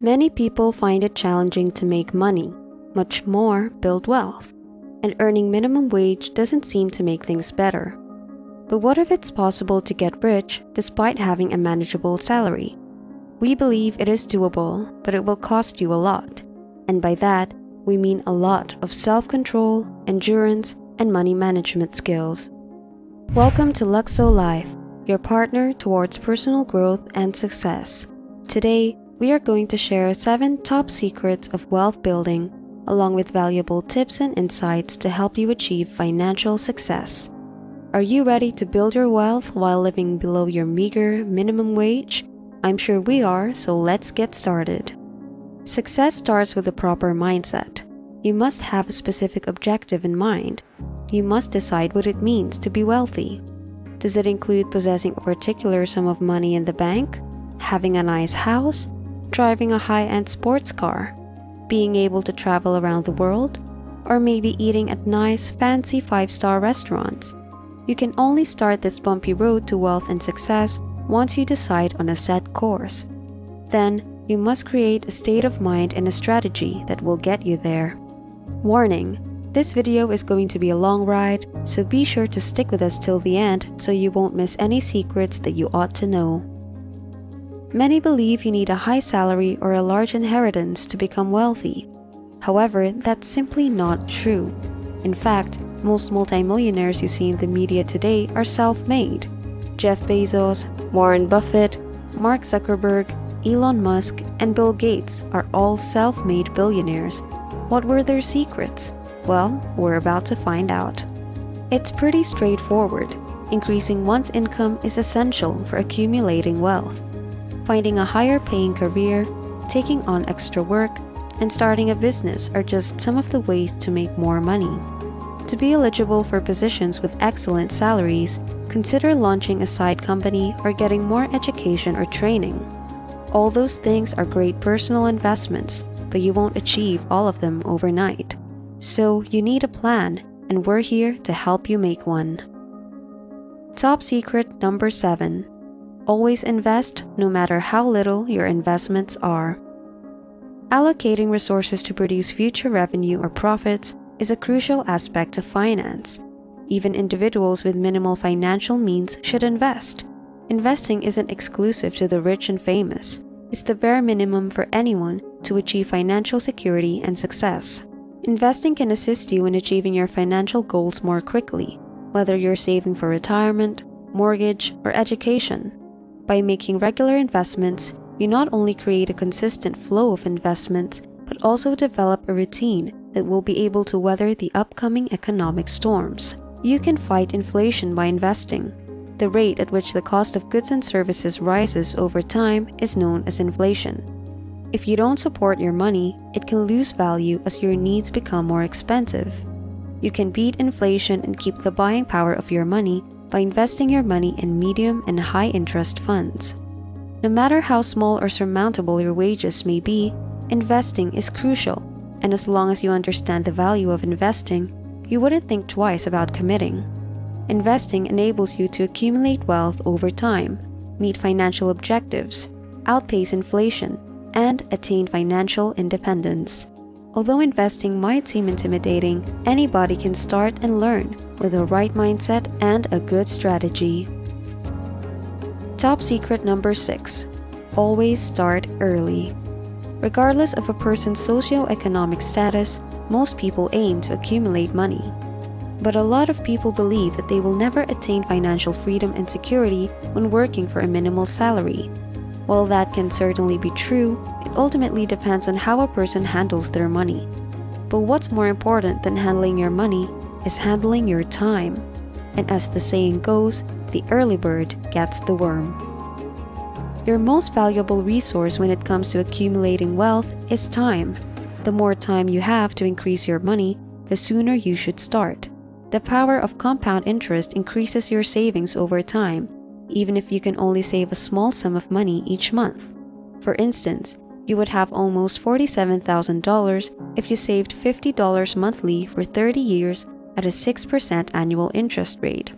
Many people find it challenging to make money, much more build wealth, and earning minimum wage doesn't seem to make things better. But what if it's possible to get rich despite having a manageable salary? We believe it is doable, but it will cost you a lot, and by that, we mean a lot of self-control, endurance, and money management skills. Welcome to Luxo-Life, your partner towards personal growth and success. Today, we are going to share 7 top secrets of wealth building, along with valuable tips and insights to help you achieve financial success. Are you ready to build your wealth while living below your meager minimum wage? I'm sure we are, so let's get started. Success starts with a proper mindset. You must have a specific objective in mind. You must decide what it means to be wealthy. Does it include possessing a particular sum of money in the bank, having a nice house, driving a high-end sports car, being able to travel around the world, or maybe eating at nice, fancy 5-star restaurants? You can only start this bumpy road to wealth and success once you decide on a set course. Then, you must create a state of mind and a strategy that will get you there. Warning: this video is going to be a long ride, so be sure to stick with us till the end so you won't miss any secrets that you ought to know. Many believe you need a high salary or a large inheritance to become wealthy. However, that's simply not true. In fact, most multimillionaires you see in the media today are self-made. Jeff Bezos, Warren Buffett, Mark Zuckerberg, Elon Musk, and Bill Gates are all self-made billionaires. What were their secrets? Well, we're about to find out. It's pretty straightforward. Increasing one's income is essential for accumulating wealth. Finding a higher paying career, taking on extra work, and starting a business are just some of the ways to make more money. To be eligible for positions with excellent salaries, consider launching a side company or getting more education or training. All those things are great personal investments, but you won't achieve all of them overnight. So you need a plan, and we're here to help you make one. Top secret number 7. Always invest no matter how little your investments are. Allocating resources to produce future revenue or profits is a crucial aspect of finance. Even individuals with minimal financial means should invest. Investing isn't exclusive to the rich and famous. It's the bare minimum for anyone to achieve financial security and success. Investing can assist you in achieving your financial goals more quickly, whether you're saving for retirement, mortgage, or education. By making regular investments, you not only create a consistent flow of investments, but also develop a routine that will be able to weather the upcoming economic storms. You can fight inflation by investing. The rate at which the cost of goods and services rises over time is known as inflation. If you don't support your money, it can lose value as your needs become more expensive. You can beat inflation and keep the buying power of your money by investing your money in medium and high interest funds. No matter how small or surmountable your wages may be, investing is crucial, and as long as you understand the value of investing, you wouldn't think twice about committing. Investing enables you to accumulate wealth over time, meet financial objectives, outpace inflation, and attain financial independence. Although investing might seem intimidating, anybody can start and learn with the right mindset and a good strategy. Top secret number 6. Always start early. Regardless of a person's socioeconomic status, most people aim to accumulate money. But a lot of people believe that they will never attain financial freedom and security when working for a minimal salary. While that can certainly be true, it ultimately depends on how a person handles their money. But what's more important than handling your money is handling your time. And as the saying goes, the early bird gets the worm. Your most valuable resource when it comes to accumulating wealth is time. The more time you have to increase your money, the sooner you should start. The power of compound interest increases your savings over time, even if you can only save a small sum of money each month. For instance, you would have almost $47,000 if you saved $50 monthly for 30 years at a 6% annual interest rate.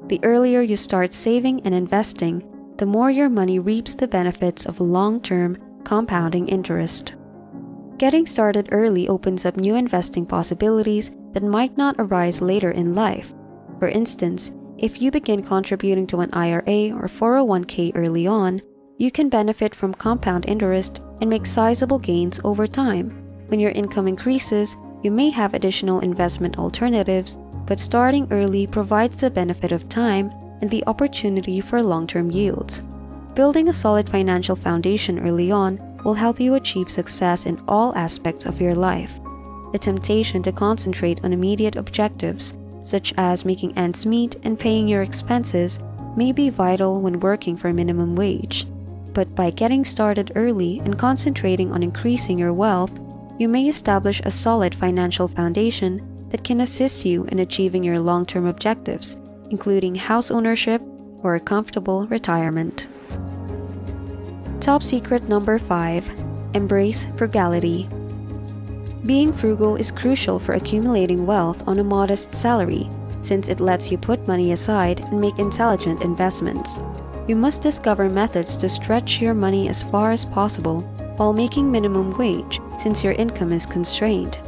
The earlier you start saving and investing, the more your money reaps the benefits of long-term, compounding interest. Getting started early opens up new investing possibilities that might not arise later in life. For instance, if you begin contributing to an IRA or 401k early on, you can benefit from compound interest and make sizable gains over time. When your income increases, you may have additional investment alternatives, but starting early provides the benefit of time and the opportunity for long-term yields. Building a solid financial foundation early on will help you achieve success in all aspects of your life. The temptation to concentrate on immediate objectives, such as making ends meet and paying your expenses, may be vital when working for minimum wage. But by getting started early and concentrating on increasing your wealth, you may establish a solid financial foundation that can assist you in achieving your long-term objectives, including house ownership or a comfortable retirement. Top secret number 5. Embrace frugality. Being frugal is crucial for accumulating wealth on a modest salary, since it lets you put money aside and make intelligent investments. You must discover methods to stretch your money as far as possible while making minimum wage, since your income is constrained.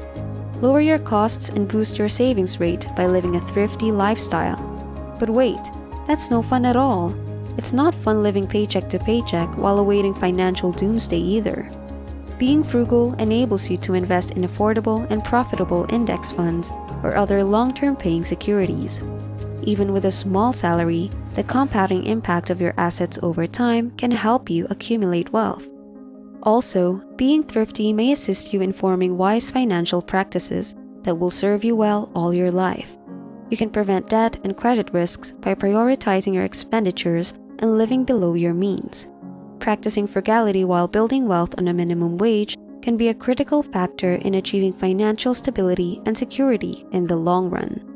Lower your costs and boost your savings rate by living a thrifty lifestyle. But wait, that's no fun at all. It's not fun living paycheck to paycheck while awaiting financial doomsday either. Being frugal enables you to invest in affordable and profitable index funds or other long-term paying securities. Even with a small salary, the compounding impact of your assets over time can help you accumulate wealth. Also, being thrifty may assist you in forming wise financial practices that will serve you well all your life. You can prevent debt and credit risks by prioritizing your expenditures and living below your means. Practicing frugality while building wealth on a minimum wage can be a critical factor in achieving financial stability and security in the long run.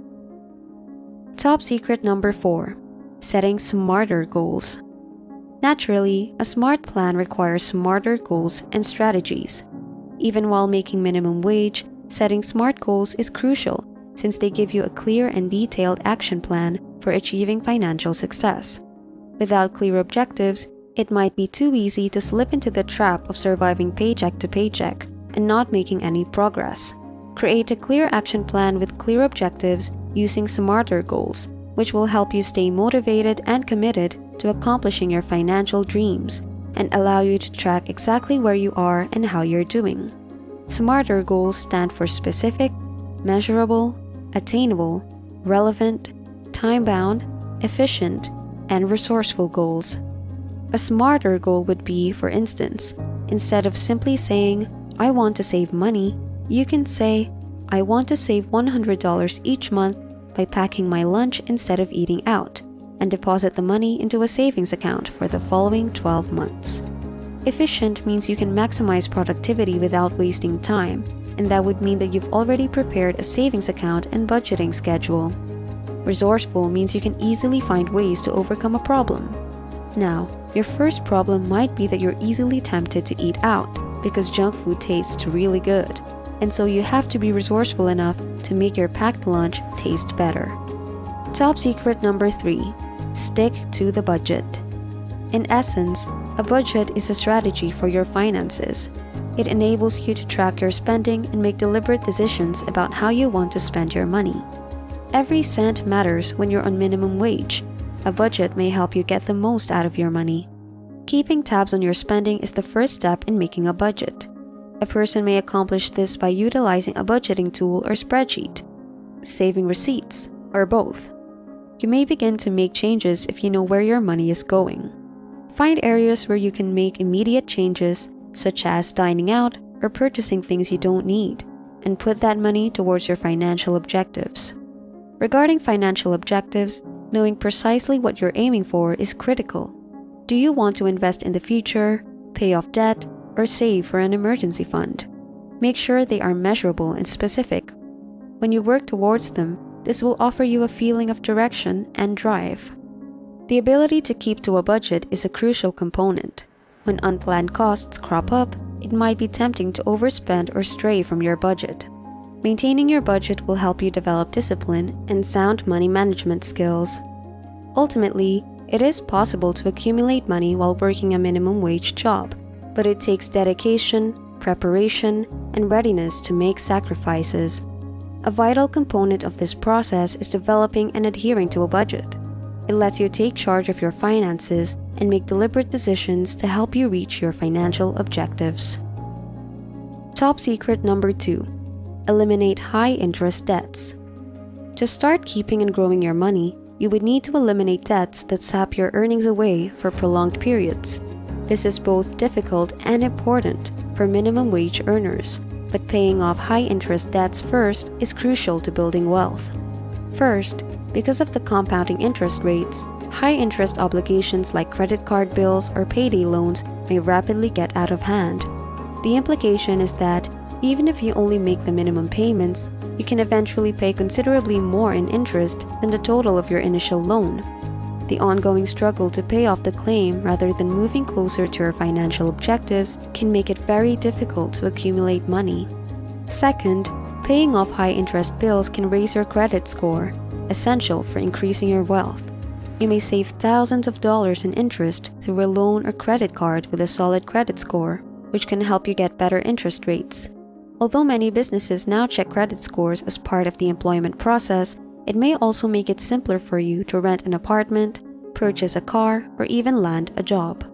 Top secret number 4. Setting smarter goals. Naturally, a smart plan requires smarter goals and strategies. Even while making minimum wage, setting smart goals is crucial since they give you a clear and detailed action plan for achieving financial success. Without clear objectives, it might be too easy to slip into the trap of surviving paycheck to paycheck and not making any progress. Create a clear action plan with clear objectives using smarter goals, which will help you stay motivated and committed to accomplishing your financial dreams and allow you to track exactly where you are and how you're doing. Smarter goals stand for specific, measurable, attainable, relevant, time-bound, efficient, and resourceful goals. A smarter goal would be, for instance, instead of simply saying, "I want to save money," you can say, "I want to save $100 each month by packing my lunch instead of eating out, and deposit the money into a savings account for the following 12 months. Efficient means you can maximize productivity without wasting time, and that would mean that you've already prepared a savings account and budgeting schedule. Resourceful means you can easily find ways to overcome a problem. Now, your first problem might be that you're easily tempted to eat out because junk food tastes really good, and so you have to be resourceful enough to make your packed lunch taste better. Top secret number 3. Stick to the budget. In essence, a budget is a strategy for your finances. It enables you to track your spending and make deliberate decisions about how you want to spend your money. Every cent matters when you're on minimum wage. A budget may help you get the most out of your money. Keeping tabs on your spending is the first step in making a budget. A person may accomplish this by utilizing a budgeting tool or spreadsheet, saving receipts, or both. You may begin to make changes if you know where your money is going. Find areas where you can make immediate changes, such as dining out or purchasing things you don't need, and put that money towards your financial objectives. Regarding financial objectives, knowing precisely what you're aiming for is critical. Do you want to invest in the future, pay off debt, or save for an emergency fund? Make sure they are measurable and specific. When you work towards them, this will offer you a feeling of direction and drive. The ability to keep to a budget is a crucial component. When unplanned costs crop up, it might be tempting to overspend or stray from your budget. Maintaining your budget will help you develop discipline and sound money management skills. Ultimately, it is possible to accumulate money while working a minimum wage job. but it takes dedication, preparation, and readiness to make sacrifices. A vital component of this process is developing and adhering to a budget. It lets you take charge of your finances and make deliberate decisions to help you reach your financial objectives. Top secret number 2. Eliminate high-interest debts. To start keeping and growing your money, you would need to eliminate debts that sap your earnings away for prolonged periods. This is both difficult and important for minimum wage earners, but paying off high-interest debts first is crucial to building wealth. First, because of the compounding interest rates, high-interest obligations like credit card bills or payday loans may rapidly get out of hand. The implication is that even if you only make the minimum payments, you can eventually pay considerably more in interest than the total of your initial loan. The ongoing struggle to pay off the claim rather than moving closer to your financial objectives can make it very difficult to accumulate money. Second, paying off high-interest bills can raise your credit score, essential for increasing your wealth. You may save thousands of dollars in interest through a loan or credit card with a solid credit score, which can help you get better interest rates. Although many businesses now check credit scores as part of the employment process, it may also make it simpler for you to rent an apartment, purchase a car, or even land a job.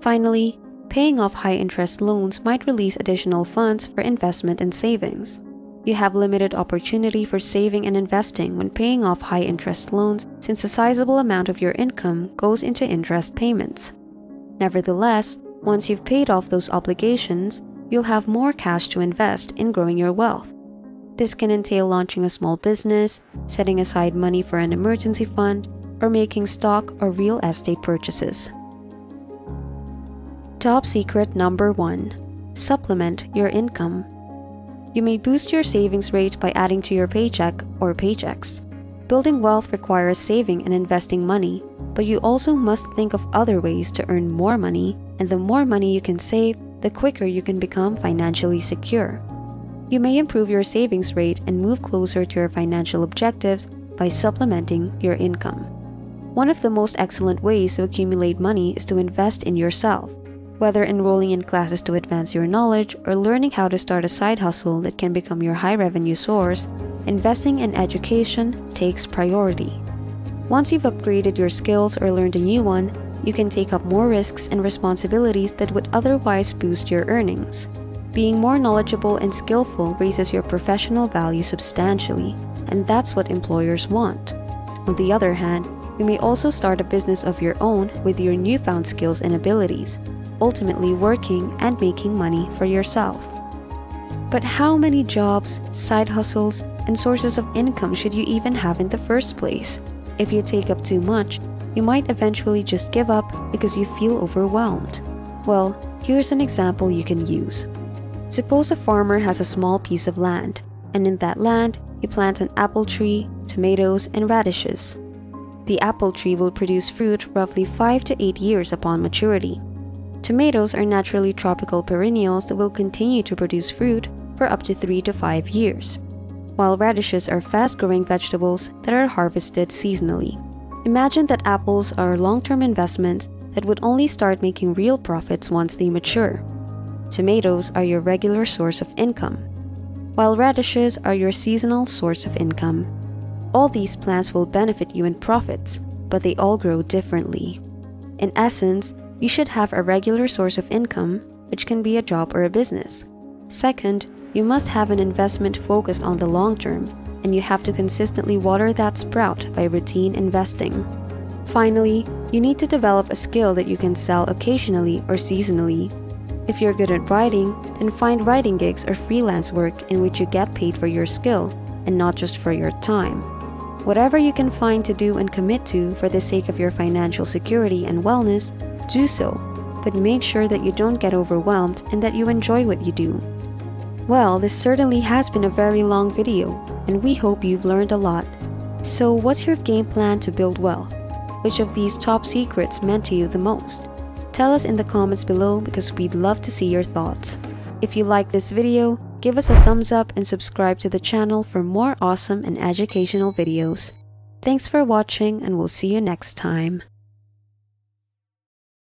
Finally, paying off high-interest loans might release additional funds for investment and savings. You have limited opportunity for saving and investing when paying off high-interest loans, since a sizable amount of your income goes into interest payments. Nevertheless, once you've paid off those obligations, you'll have more cash to invest in growing your wealth. This can entail launching a small business, setting aside money for an emergency fund, or making stock or real estate purchases. Top secret number 1. Supplement your income. You may boost your savings rate by adding to your paycheck or paychecks. Building wealth requires saving and investing money, but you also must think of other ways to earn more money, and the more money you can save, the quicker you can become financially secure. You may improve your savings rate and move closer to your financial objectives by supplementing your income. One of the most excellent ways to accumulate money is to invest in yourself. Whether enrolling in classes to advance your knowledge or learning how to start a side hustle that can become your high-revenue source, investing in education takes priority. Once you've upgraded your skills or learned a new one, you can take up more risks and responsibilities that would otherwise boost your earnings. Being more knowledgeable and skillful raises your professional value substantially, and that's what employers want. On the other hand, you may also start a business of your own with your newfound skills and abilities, ultimately working and making money for yourself. But how many jobs, side hustles, and sources of income should you even have in the first place? If you take up too much, you might eventually just give up because you feel overwhelmed. Well, here's an example you can use. Suppose a farmer has a small piece of land, and in that land, he plants an apple tree, tomatoes, and radishes. The apple tree will produce fruit roughly 5 to 8 years upon maturity. Tomatoes are naturally tropical perennials that will continue to produce fruit for up to 3 to 5 years, while radishes are fast-growing vegetables that are harvested seasonally. Imagine that apples are long-term investments that would only start making real profits once they mature. Tomatoes are your regular source of income, while radishes are your seasonal source of income. All these plants will benefit you in profits, but they all grow differently. In essence, you should have a regular source of income, which can be a job or a business. Second, you must have an investment focused on the long term, and you have to consistently water that sprout by routine investing. Finally, you need to develop a skill that you can sell occasionally or seasonally. If you're good at writing, then find writing gigs or freelance work in which you get paid for your skill and not just for your time. Whatever you can find to do and commit to for the sake of your financial security and wellness, do so, but make sure that you don't get overwhelmed and that you enjoy what you do. Well, this certainly has been a very long video, and we hope you've learned a lot. So what's your game plan to build wealth? Which of these top secrets meant to you the most? Tell us in the comments below because we'd love to see your thoughts. If you like this video, give us a thumbs up and subscribe to the channel for more awesome and educational videos. Thanks for watching, and we'll see you next time.